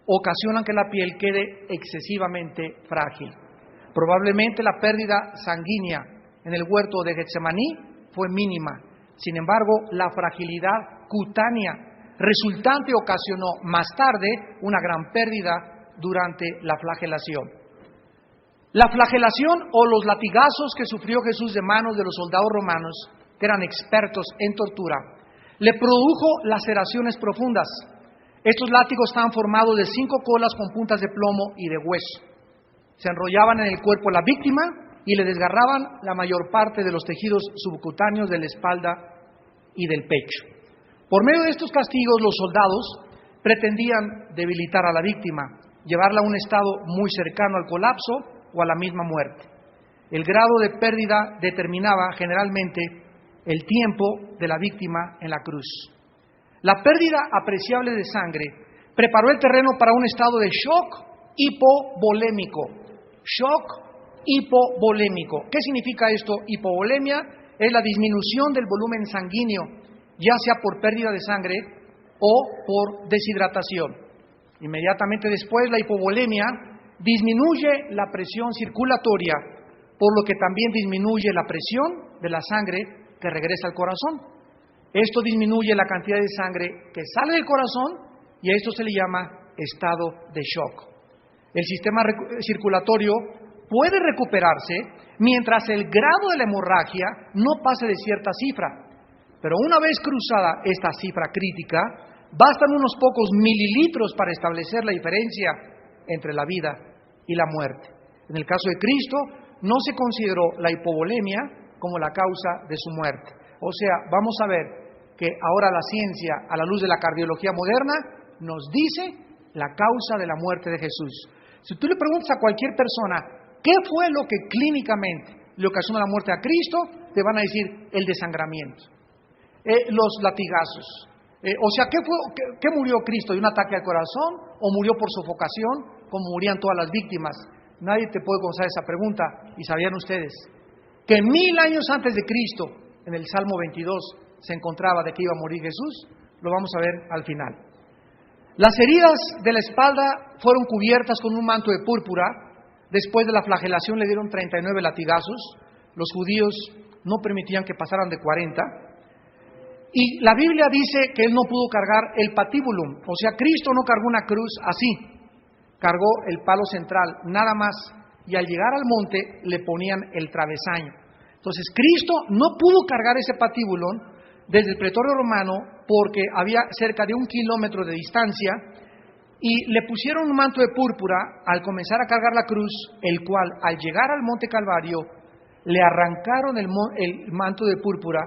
ocasionan que la piel quede excesivamente frágil. Probablemente la pérdida sanguínea en el huerto de Getsemaní fue mínima. Sin embargo, la fragilidad cutánea resultante ocasionó más tarde una gran pérdida durante la flagelación. La flagelación o los latigazos que sufrió Jesús de manos de los soldados romanos, que eran expertos en tortura, le produjo laceraciones profundas. Estos látigos estaban formados de 5 colas con puntas de plomo y de hueso. Se enrollaban en el cuerpo de la víctima y le desgarraban la mayor parte de los tejidos subcutáneos de la espalda y del pecho. Por medio de estos castigos, los soldados pretendían debilitar a la víctima, llevarla a un estado muy cercano al colapso o a la misma muerte. El grado de pérdida determinaba generalmente el tiempo de la víctima en la cruz. La pérdida apreciable de sangre preparó el terreno para un estado de shock hipovolémico. Shock hipovolémico. ¿Qué significa esto? Hipovolemia es la disminución del volumen sanguíneo, ya sea por pérdida de sangre o por deshidratación. Inmediatamente después, la hipovolemia disminuye la presión circulatoria, por lo que también disminuye la presión de la sangre que regresa al corazón. Esto disminuye la cantidad de sangre que sale del corazón y a esto se le llama estado de shock. El sistema circulatorio puede recuperarse mientras el grado de la hemorragia no pase de cierta cifra, pero una vez cruzada esta cifra crítica, bastan unos pocos mililitros para establecer la diferencia entre la vida y la muerte. En el caso de Cristo, no se consideró la hipovolemia como la causa de su muerte. O sea, vamos a ver que ahora la ciencia, a la luz de la cardiología moderna, nos dice la causa de la muerte de Jesús. Si tú le preguntas a cualquier persona, ¿qué fue lo que clínicamente le ocasionó la muerte a Cristo? Te van a decir el desangramiento, los latigazos. O sea, ¿qué murió Cristo? ¿De un ataque al corazón o murió por sofocación, como morían todas las víctimas? Nadie te puede contestar esa pregunta. ¿Y sabían ustedes que 1000 años antes de Cristo, en el Salmo 22, se encontraba de que iba a morir Jesús? Lo vamos a ver al final. Las heridas de la espalda fueron cubiertas con un manto de púrpura. Después de la flagelación le dieron 39 latigazos. Los judíos no permitían que pasaran de 40. Y la Biblia dice que Él no pudo cargar el patíbulum. O sea, Cristo no cargó una cruz así. Cargó el palo central, nada más. Y al llegar al monte le ponían el travesaño. Entonces, Cristo no pudo cargar ese patíbulum desde el pretorio romano porque había cerca de 1 kilómetro de distancia y le pusieron un manto de púrpura al comenzar a cargar la cruz, el cual al llegar al monte Calvario le arrancaron el manto de púrpura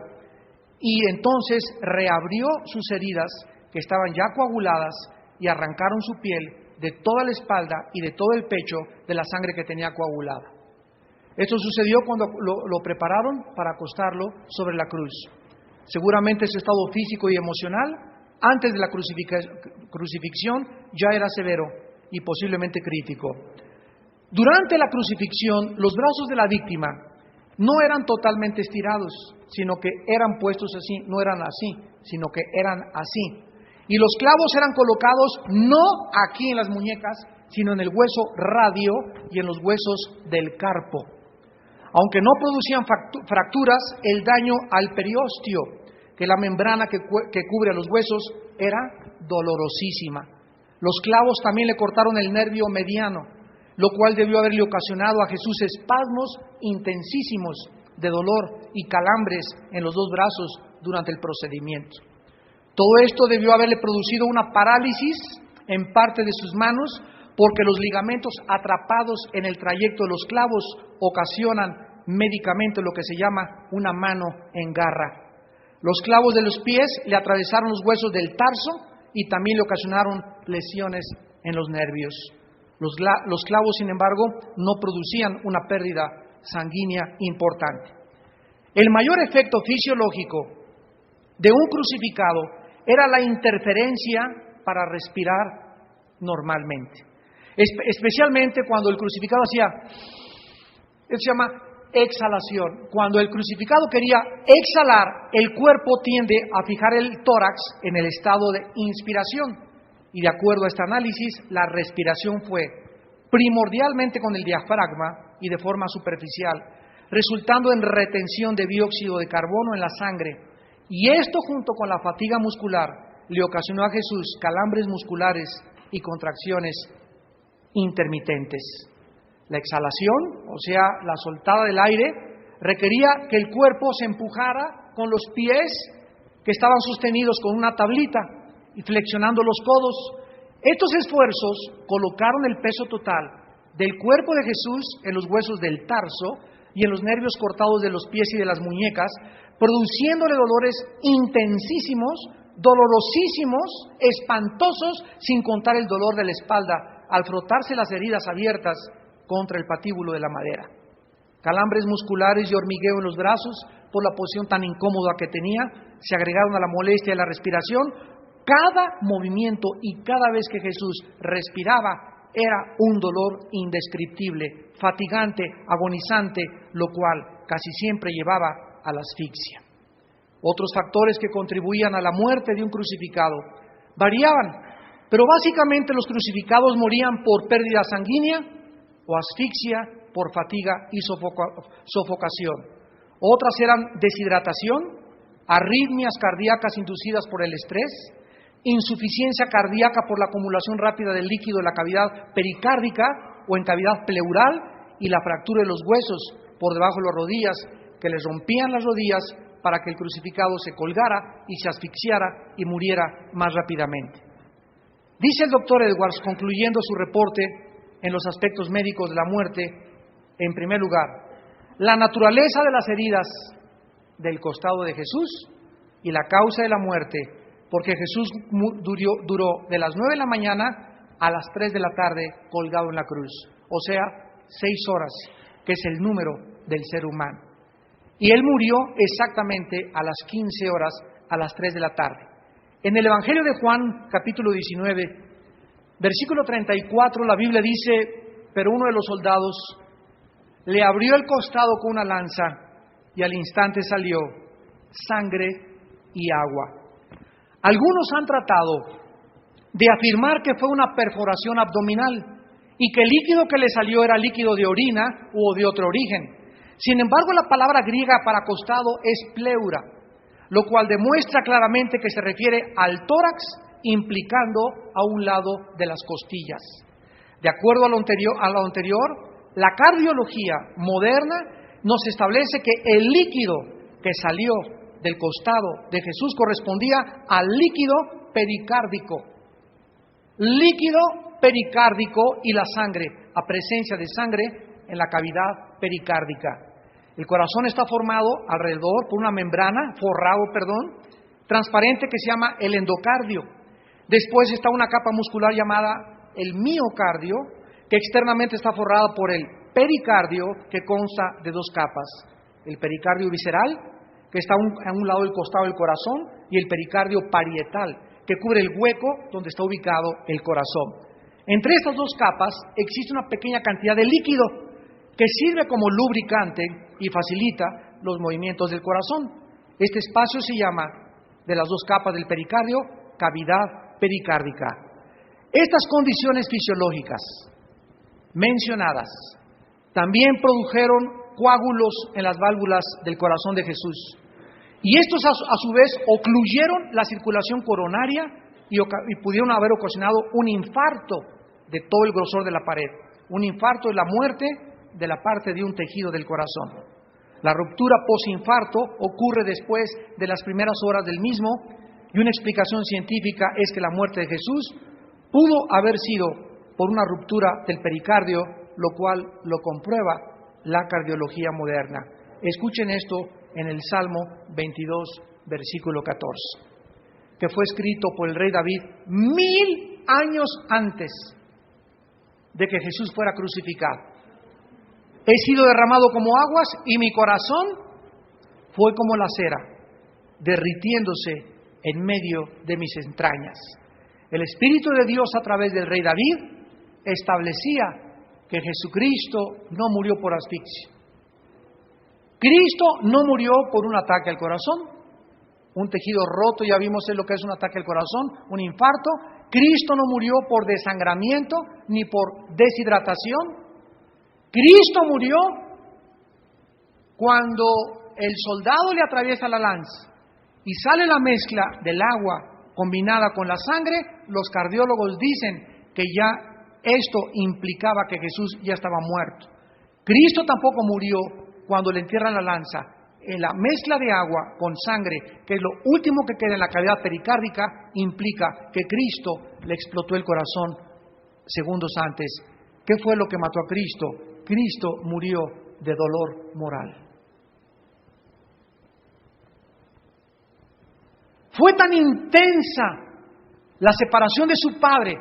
y entonces reabrió sus heridas que estaban ya coaguladas y arrancaron su piel de toda la espalda y de todo el pecho de la sangre que tenía coagulada. Esto sucedió cuando lo prepararon para acostarlo sobre la cruz. Seguramente su estado físico y emocional, antes de la crucifixión, ya era severo y posiblemente crítico. Durante la crucifixión, los brazos de la víctima no eran totalmente estirados, sino que eran puestos así, no eran así, sino que eran así. Y los clavos eran colocados no aquí en las muñecas, sino en el hueso radio y en los huesos del carpo. Aunque no producían fracturas, el daño al periósteo, que la membrana que cubre a los huesos, era dolorosísima. Los clavos también le cortaron el nervio mediano. lo cual debió haberle ocasionado a Jesús espasmos intensísimos de dolor y calambres en los dos brazos durante el procedimiento. Todo esto debió haberle producido una parálisis en parte de sus manos, porque los ligamentos atrapados en el trayecto de los clavos ocasionan médicamente lo que se llama una mano en garra. Los clavos de los pies le atravesaron los huesos del tarso y también le ocasionaron lesiones en los nervios. Los clavos, sin embargo, no producían una pérdida sanguínea importante. El mayor efecto fisiológico de un crucificado era la interferencia para respirar normalmente. Especialmente cuando el crucificado hacía, eso se llama exhalación. Cuando el crucificado quería exhalar, el cuerpo tiende a fijar el tórax en el estado de inspiración. Y de acuerdo a este análisis, la respiración fue primordialmente con el diafragma y de forma superficial, resultando en retención de dióxido de carbono en la sangre. Y esto, junto con la fatiga muscular, le ocasionó a Jesús calambres musculares y contracciones intermitentes. La exhalación, o sea, la soltada del aire, requería que el cuerpo se empujara con los pies que estaban sostenidos con una tablita y flexionando los codos. Estos esfuerzos colocaron el peso total del cuerpo de Jesús en los huesos del tarso y en los nervios cortados de los pies y de las muñecas, produciéndole dolores intensísimos, dolorosísimos, espantosos, sin contar el dolor de la espalda al frotarse las heridas abiertas contra el patíbulo de la madera. Calambres musculares y hormigueo en los brazos por la posición tan incómoda que tenía, se agregaron a la molestia de la respiración. Cada movimiento y cada vez que Jesús respiraba era un dolor indescriptible, fatigante, agonizante, lo cual casi siempre llevaba a la asfixia. Otros factores que contribuían a la muerte de un crucificado variaban, pero básicamente los crucificados morían por pérdida sanguínea o asfixia por fatiga y sofocación. Otras eran deshidratación, arritmias cardíacas inducidas por el estrés, insuficiencia cardíaca por la acumulación rápida del líquido en la cavidad pericárdica o en cavidad pleural y la fractura de los huesos por debajo de las rodillas que les rompían las rodillas para que el crucificado se colgara y se asfixiara y muriera más rápidamente. Dice el doctor Edwards, concluyendo su reporte en los aspectos médicos de la muerte, en primer lugar, la naturaleza de las heridas del costado de Jesús y la causa de la muerte, porque Jesús duró de las 9 de la mañana a las 3 de la tarde colgado en la cruz, o sea, 6 horas, que es el número del ser humano. Y Él murió exactamente a las 15 horas, a las 3 de la tarde. En el Evangelio de Juan, capítulo 19, versículo 34, la Biblia dice, pero uno de los soldados le abrió el costado con una lanza y al instante salió sangre y agua. Algunos han tratado de afirmar que fue una perforación abdominal y que el líquido que le salió era líquido de orina o de otro origen. Sin embargo, la palabra griega para costado es pleura, lo cual demuestra claramente que se refiere al tórax, implicando a un lado de las costillas. De acuerdo a lo anterior, la cardiología moderna nos establece que el líquido que salió del costado de Jesús correspondía al líquido pericárdico. Líquido pericárdico y la sangre, a presencia de sangre en la cavidad pericárdica. El corazón está formado alrededor por una membrana, transparente que se llama el endocardio. Después está una capa muscular llamada el miocardio, que externamente está forrada por el pericardio, que consta de 2 capas. El pericardio visceral, que está a un lado del costado del corazón, y el pericardio parietal, que cubre el hueco donde está ubicado el corazón. Entre estas 2 capas existe una pequeña cantidad de líquido que sirve como lubricante y facilita los movimientos del corazón. Este espacio se llama, de las 2 capas del pericardio, cavidad pericárdica. Estas condiciones fisiológicas mencionadas también produjeron coágulos en las válvulas del corazón de Jesús. Y estos a su vez ocluyeron la circulación coronaria y pudieron haber ocasionado un infarto de todo el grosor de la pared. Un infarto es la muerte de la parte de un tejido del corazón. La ruptura posinfarto ocurre después de las primeras horas del mismo, y una explicación científica es que la muerte de Jesús pudo haber sido por una ruptura del pericardio, lo cual lo comprueba la cardiología moderna. Escuchen esto en el Salmo 22, versículo 14, que fue escrito por el rey David 1000 años antes de que Jesús fuera crucificado. He sido derramado como aguas y mi corazón fue como la cera, derritiéndose en medio de mis entrañas. El Espíritu de Dios a través del rey David establecía que Jesucristo no murió por asfixia. Cristo no murió por un ataque al corazón, un tejido roto, ya vimos lo que es un ataque al corazón, un infarto. Cristo no murió por desangramiento ni por deshidratación. Cristo murió cuando el soldado le atraviesa la lanza y sale la mezcla del agua combinada con la sangre. Los cardiólogos dicen que ya esto implicaba que Jesús ya estaba muerto. Cristo tampoco murió cuando le entierran la lanza. En la mezcla de agua con sangre, que es lo último que queda en la cavidad pericárdica, implica que Cristo le explotó el corazón segundos antes. ¿Qué fue lo que mató a Cristo? Cristo murió de dolor moral. Fue tan intensa la separación de su padre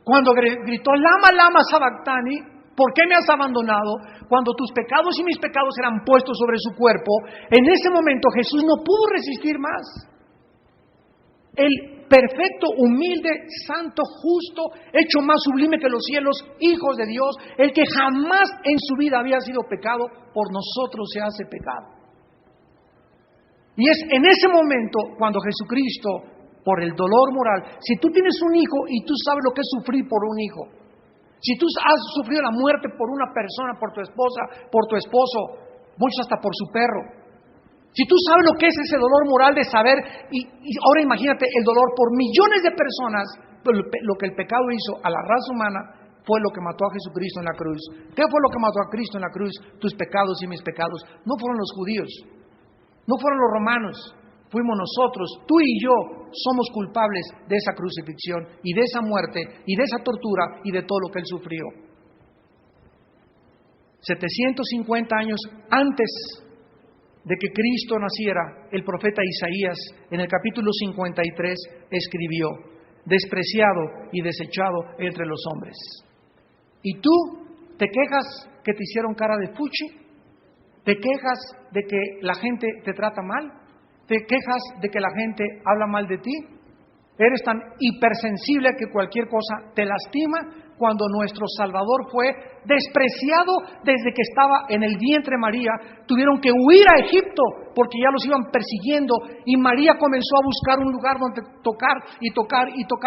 cuando gritó: Lama, lama sabactani, ¿por qué me has abandonado? Cuando tus pecados y mis pecados eran puestos sobre su cuerpo. En ese momento Jesús no pudo resistir más. El perfecto, humilde, santo, justo, hecho más sublime que los cielos, hijos de Dios, el que jamás en su vida había sido pecado, por nosotros se hace pecado. Y es en ese momento cuando Jesucristo, por el dolor moral, si tú tienes un hijo y tú sabes lo que es sufrir por un hijo, si tú has sufrido la muerte por una persona, por tu esposa, por tu esposo, muchos hasta por su perro, si tú sabes lo que es ese dolor moral de saber, y ahora imagínate el dolor por millones de personas, lo que el pecado hizo a la raza humana fue lo que mató a Jesucristo en la cruz. ¿Qué fue lo que mató a Cristo en la cruz? Tus pecados y mis pecados. No fueron los judíos, no fueron los romanos, fuimos nosotros. Tú y yo somos culpables de esa crucifixión y de esa muerte y de esa tortura y de todo lo que Él sufrió. 750 años antes de que Cristo naciera, el profeta Isaías, en el capítulo 53, escribió: despreciado y desechado entre los hombres. ¿Y tú te quejas que te hicieron cara de fuchi? ¿Te quejas de que la gente te trata mal? ¿Te quejas de que la gente habla mal de ti? ¿Eres tan hipersensible que cualquier cosa te lastima? Cuando nuestro Salvador fue despreciado desde que estaba en el vientre de María, tuvieron que huir a Egipto porque ya los iban persiguiendo, y María comenzó a buscar un lugar donde tocar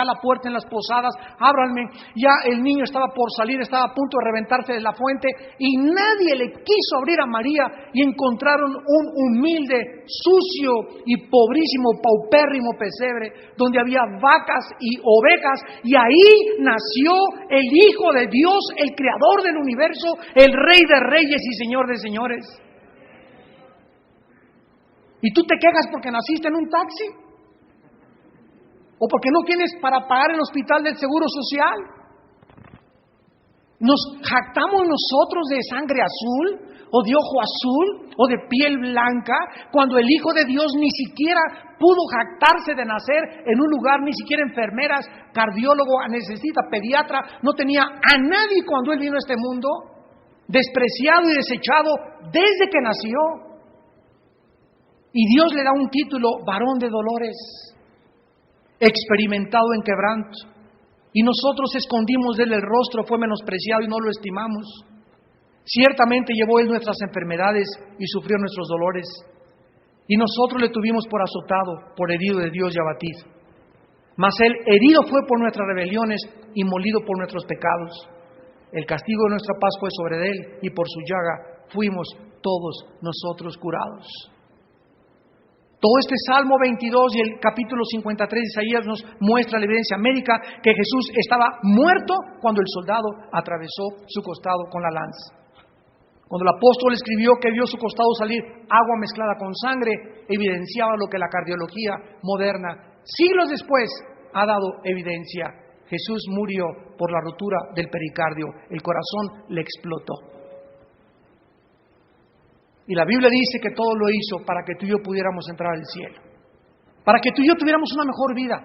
la puerta en las posadas. Ábranme. Ya el niño estaba por salir, estaba a punto de reventarse de la fuente y nadie le quiso abrir a María, y encontraron un humilde, sucio y pobrísimo, paupérrimo pesebre donde había vacas y ovejas, y ahí nació el Hijo de Dios, el Creador del universo, el Rey de reyes y Señor de señores. ¿Y tú te quejas porque naciste en un taxi? ¿O porque no tienes para pagar el hospital del Seguro Social? ¿Nos jactamos nosotros de sangre azul, o de ojo azul, o de piel blanca, cuando el Hijo de Dios ni siquiera pudo jactarse de nacer en un lugar, ni siquiera enfermeras, cardiólogo, anestesista, pediatra, no tenía a nadie cuando Él vino a este mundo? Despreciado y desechado desde que nació. Y Dios le da un título: varón de dolores, experimentado en quebranto. Y nosotros escondimos de Él el rostro, fue menospreciado y no lo estimamos. Ciertamente llevó Él nuestras enfermedades y sufrió nuestros dolores. Y nosotros le tuvimos por azotado, por herido de Dios y abatido. Mas Él herido fue por nuestras rebeliones y molido por nuestros pecados. El castigo de nuestra paz fue sobre Él, y por su llaga fuimos todos nosotros curados. Todo este Salmo 22 y el capítulo 53 de Isaías nos muestra la evidencia médica que Jesús estaba muerto cuando el soldado atravesó su costado con la lanza. Cuando el apóstol escribió que vio su costado salir agua mezclada con sangre, evidenciaba lo que la cardiología moderna, siglos después, ha dado evidencia. Jesús murió por la rotura del pericardio, el corazón le explotó. Y la Biblia dice que todo lo hizo para que tú y yo pudiéramos entrar al cielo, para que tú y yo tuviéramos una mejor vida,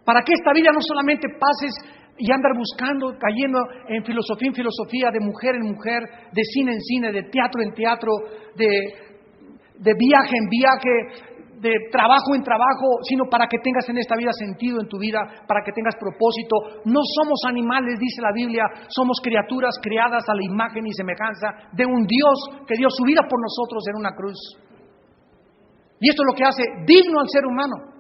para que esta vida no solamente pases y andar buscando, cayendo en filosofía, de mujer en mujer, de cine en cine, de teatro en teatro, de viaje en viaje, de trabajo en trabajo, sino para que tengas en esta vida sentido en tu vida, para que tengas propósito. No somos animales, dice la Biblia, somos criaturas creadas a la imagen y semejanza de un Dios que dio su vida por nosotros en una cruz. Y esto es lo que hace digno al ser humano.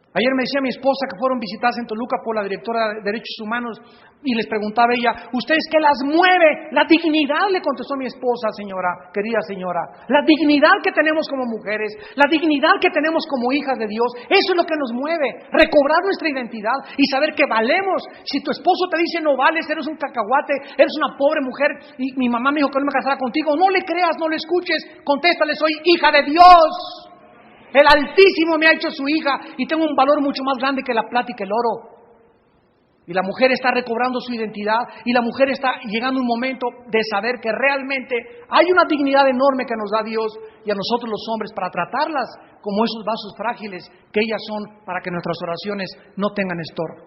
Ayer me decía mi esposa que fueron visitadas en Toluca por la directora de Derechos Humanos y les preguntaba ella, ¿ustedes qué las mueve? La dignidad, le contestó mi esposa, señora, querida señora. La dignidad que tenemos como mujeres, la dignidad que tenemos como hijas de Dios, eso es lo que nos mueve, recobrar nuestra identidad y saber que valemos. Si tu esposo te dice no vales, eres un cacahuate, eres una pobre mujer y mi mamá me dijo que no me casara contigo, no le creas, no le escuches, contéstale, soy hija de Dios. El Altísimo me ha hecho su hija y tengo un valor mucho más grande que la plata y que el oro. Y la mujer está recobrando su identidad y la mujer está llegando a un momento de saber que realmente hay una dignidad enorme que nos da Dios y a nosotros los hombres para tratarlas como esos vasos frágiles que ellas son, para que nuestras oraciones no tengan estorbo.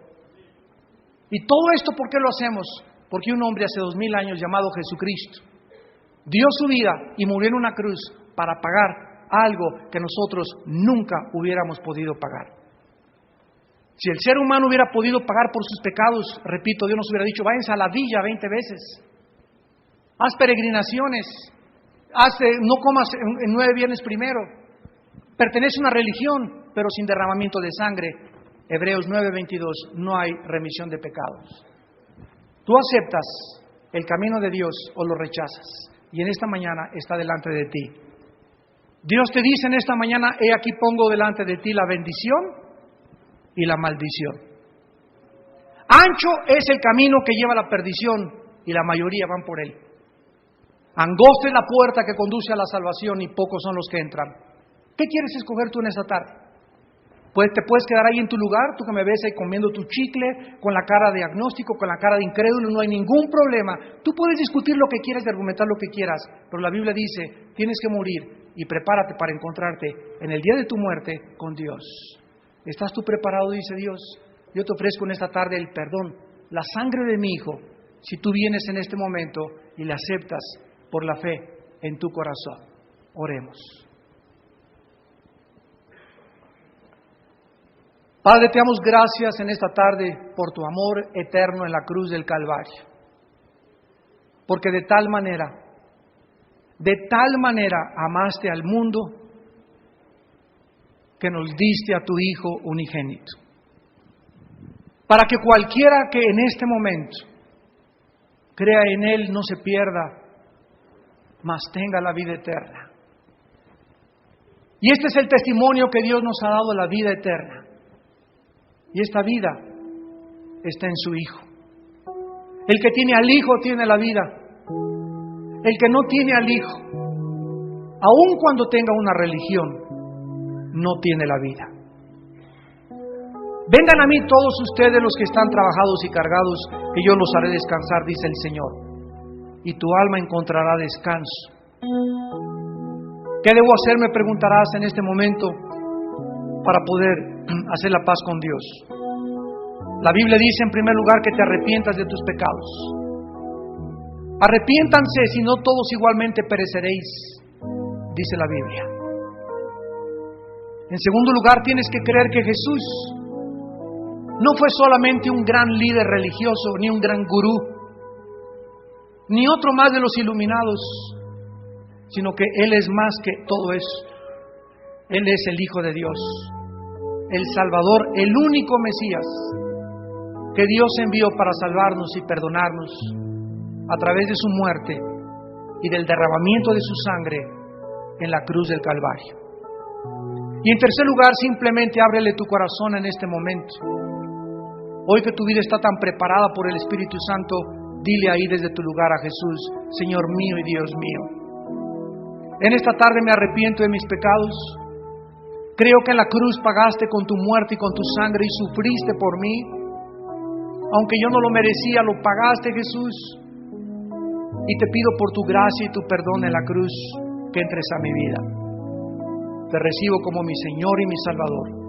Y todo esto, ¿por qué lo hacemos? Porque un hombre hace 2000 años llamado Jesucristo dio su vida y murió en una cruz para pagar algo que nosotros nunca hubiéramos podido pagar. Si el ser humano hubiera podido pagar por sus pecados, repito, Dios nos hubiera dicho, váyanse a la villa 20 veces, haz peregrinaciones, no comas en 9 viernes primero, pertenece a una religión, pero sin derramamiento de sangre. Hebreos 9:22, no hay remisión de pecados. Tú aceptas el camino de Dios o lo rechazas, y en esta mañana está delante de ti. Dios te dice en esta mañana, he aquí pongo delante de ti la bendición y la maldición. Ancho es el camino que lleva a la perdición y la mayoría van por él. Angosta es la puerta que conduce a la salvación y pocos son los que entran. ¿Qué quieres escoger tú en esta tarde? Pues te puedes quedar ahí en tu lugar, tú que me ves ahí comiendo tu chicle, con la cara de agnóstico, con la cara de incrédulo, no hay ningún problema. Tú puedes discutir lo que quieras y argumentar lo que quieras, pero la Biblia dice, tienes que morir y prepárate para encontrarte en el día de tu muerte con Dios. ¿Estás tú preparado? Dice Dios. Yo te ofrezco en esta tarde el perdón, la sangre de mi Hijo, si tú vienes en este momento y le aceptas por la fe en tu corazón. Oremos. Padre, te damos gracias en esta tarde por tu amor eterno en la cruz del Calvario. Porque de tal manera amaste al mundo que nos diste a tu Hijo unigénito. Para que cualquiera que en este momento crea en Él no se pierda, mas tenga la vida eterna. Y este es el testimonio que Dios nos ha dado, la vida eterna. Y esta vida está en su Hijo. El que tiene al Hijo tiene la vida. El que no tiene al Hijo, aun cuando tenga una religión, no tiene la vida. Vengan a mí todos ustedes los que están trabajados y cargados, que yo los haré descansar, dice el Señor. Y tu alma encontrará descanso. ¿Qué debo hacer? Me preguntarás en este momento para poder hacer la paz con Dios. La Biblia dice en primer lugar que te arrepientas de tus pecados. Arrepiéntanse, si no todos igualmente pereceréis, dice la Biblia. En segundo lugar, tienes que creer que Jesús no fue solamente un gran líder religioso, ni un gran gurú, ni otro más de los iluminados, sino que Él es más que todo eso. Él es el Hijo de Dios, el Salvador, el único Mesías que Dios envió para salvarnos y perdonarnos a través de su muerte y del derramamiento de su sangre en la cruz del Calvario. Y en tercer lugar, simplemente ábrele tu corazón en este momento. Hoy que tu vida está tan preparada por el Espíritu Santo, dile ahí desde tu lugar a Jesús: Señor mío y Dios mío, en esta tarde me arrepiento de mis pecados. Creo que en la cruz pagaste con tu muerte y con tu sangre y sufriste por mí. Aunque yo no lo merecía, lo pagaste, Jesús. Y te pido por tu gracia y tu perdón en la cruz que entres a mi vida. Te recibo como mi Señor y mi Salvador.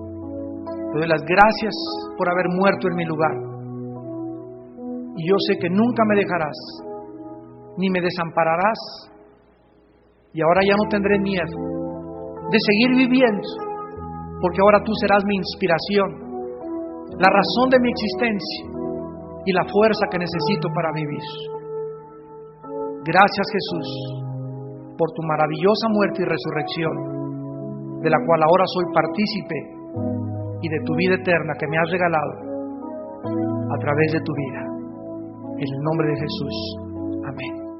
Te doy las gracias por haber muerto en mi lugar. Y yo sé que nunca me dejarás, ni me desampararás. Y ahora ya no tendré miedo de seguir viviendo, porque ahora tú serás mi inspiración, la razón de mi existencia y la fuerza que necesito para vivir. Gracias, Jesús, por tu maravillosa muerte y resurrección, de la cual ahora soy partícipe, y de tu vida eterna que me has regalado a través de tu vida. En el nombre de Jesús. Amén.